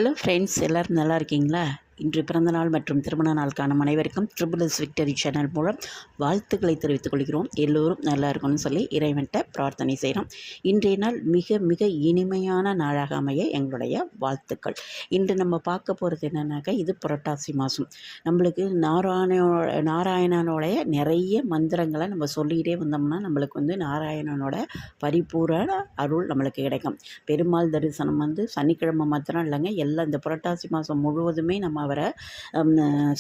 Hello friends, எல்லோரும் நல்லா இருக்கீங்களா? இன்று பிறந்தநாள் மற்றும் திருமண நாள் காணும் அனைவருக்கும் ட்ரிபிள்எஸ் விக்டரி சேனல் மூலம் வாழ்த்துக்களை தெரிவித்துக் கொள்கிறோம். எல்லோரும் நல்லா இருக்கணும்னு சொல்லி இறைவன்கிட்ட பிரார்த்தனை செய்கிறோம். இன்றைய நாள் மிக மிக இனிமையான நாளாக அமைய எங்களுடைய வாழ்த்துக்கள். இன்று நம்ம பார்க்க போகிறது என்னன்னாக்கா, இது புரட்டாசி மாதம். நம்மளுக்கு நாராயணனோடைய நிறைய மந்திரங்களை நம்ம சொல்லிக்கிட்டே வந்தோம்னா நம்மளுக்கு நாராயணனோட பரிபூரண அருள் நம்மளுக்கு கிடைக்கும். பெருமாள் தரிசனம் சனிக்கிழமை மாத்திரம் இல்லைங்க, எல்லாம் இந்த புரட்டாசி மாதம் முழுவதுமே நம்ம அவரை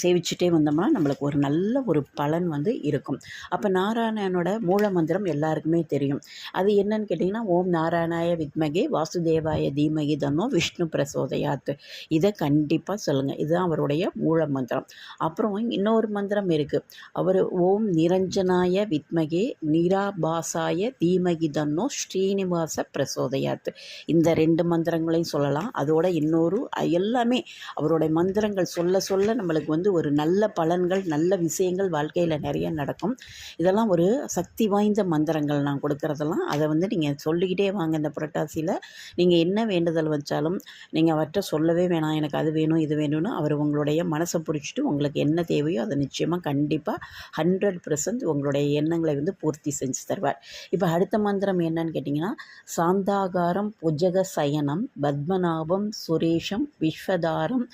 சேவிச்சுட்டே வந்தோம்னா நம்மளுக்கு ஒரு நல்ல ஒரு பலன் இருக்கும். அப்போ நாராயணனோட மூல மந்திரம் எல்லாருக்குமே தெரியும். அது என்னன்னு கேட்டிங்கன்னா, ஓம் நாராயணாய வித்மகே வாசுதேவாய தீமகி தன்னோ விஷ்ணு பிரசோதயாத். இதை கண்டிப்பாக சொல்லுங்கள். இதுதான் அவருடைய மூல மந்திரம். அப்புறம் இன்னொரு மந்திரம் இருக்குது. அவர் ஓம் நிரஞ்சனாய வித்மகே நிராபாசாய தீமகி தன்னோ ஸ்ரீனிவாச பிரசோதயாத். இந்த 2 மந்திரங்களையும் சொல்லலாம். அதோட இன்னொரு எல்லாமே அவருடைய மந்திரங்கள் சொல்ல சொல்ல நம்மளுக்கு ஒரு நல்ல பலன்கள், நல்ல விஷயங்கள் வாழ்க்கையில் நிறைய நடக்கும். இதெல்லாம் ஒரு சக்தி வாய்ந்த மந்திரங்கள் நான் கொடுக்குறதெல்லாம். அதை நீங்கள் சொல்லிக்கிட்டே வாங்க. இந்த புரட்டாசியில் நீங்கள் என்ன வேண்டுதல் வச்சாலும் நீங்கள் அவர்கிட்ட சொல்லவே வேணாம், எனக்கு அது வேணும் இது வேணும்னு. அவர் உங்களுடைய மனசை பிடிச்சிட்டு உங்களுக்கு என்ன தேவையோ அதை நிச்சயமாக கண்டிப்பாக 100% உங்களுடைய எண்ணங்களை பூர்த்தி செஞ்சு தருவார். இப்போ அடுத்த மந்திரம் என்னன்னு கேட்டிங்கன்னா, சாந்தாகாரம் புஜக சயனம் பத்மநாபம் சுரேஷம் விஸ்வதாரம்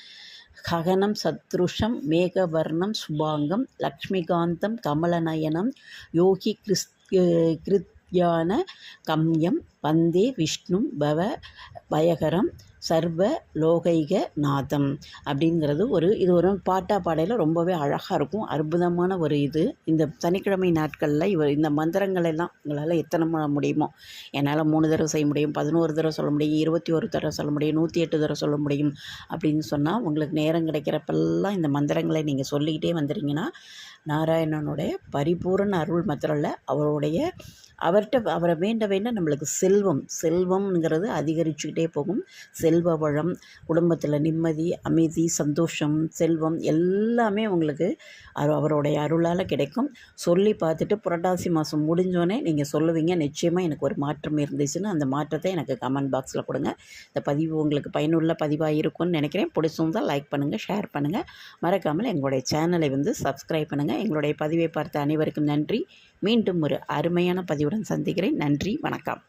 ககனம் சத்ருஷம் மேகவர்ணம் சுபாங்கம் லக்ஷ்மிகாந்தம் கமலநயனம் யோகி கிருத்யான கம்யம் வந்தே விஷ்ணு பவ பயகரம் சர்வ லோகைக நாதம் அப்படிங்கிறது இது ஒரு பாடையில் ரொம்பவே அழகாக இருக்கும். அற்புதமான ஒரு இந்த சனிக்கிழமை நாட்களில் இந்த மந்திரங்கள் எல்லாம் உங்களால் எத்தனை முடியுமோ, என்னால் 3 தடவை செய்ய முடியும், 11 தடவை சொல்ல முடியும், 21 தடவை சொல்ல முடியும், 108 தடவை சொல்ல முடியும் அப்படின்னு சொன்னால், உங்களுக்கு நேரம் கிடைக்கிறப்பெல்லாம் இந்த மந்திரங்களை நீங்கள் சொல்லிக்கிட்டே வந்துடுங்கன்னா நாராயணனுடைய பரிபூரண அருள் மாத்திரம் இல்லை, அவரை வேண்ட நம்மளுக்கு செல்வம்ங்கிறது அதிகரிச்சுக்கிட்டே போகும். செல்வ வளம், குடும்பத்தில் நிம்மதி, அமைதி, சந்தோஷம், செல்வம் எல்லாமே உங்களுக்கு அவருடைய அருளால் கிடைக்கும். சொல்லி பார்த்துட்டு புரட்டாசி மாதம் முடிஞ்சோடனே நீங்கள் சொல்லுவீங்க, நிச்சயமாக எனக்கு ஒரு மாற்றம் இருந்துச்சுன்னு. அந்த மாற்றத்தை எனக்கு கமெண்ட் பாக்ஸில் கொடுங்க. இந்த பதிவு உங்களுக்கு பயனுள்ள பதிவாக இருக்கும்னு நினைக்கிறேன். பிடிச்சிருந்தால் லைக் பண்ணுங்கள், ஷேர் பண்ணுங்கள். மறக்காமல் எங்களுடைய சேனலை சப்ஸ்கிரைப் பண்ணுங்கள். எங்களுடைய பதிவை பார்த்த அனைவருக்கும் நன்றி. மீண்டும் ஒரு அருமையான பதிவுடன் சந்திக்கிறேன். நன்றி, வணக்கம்.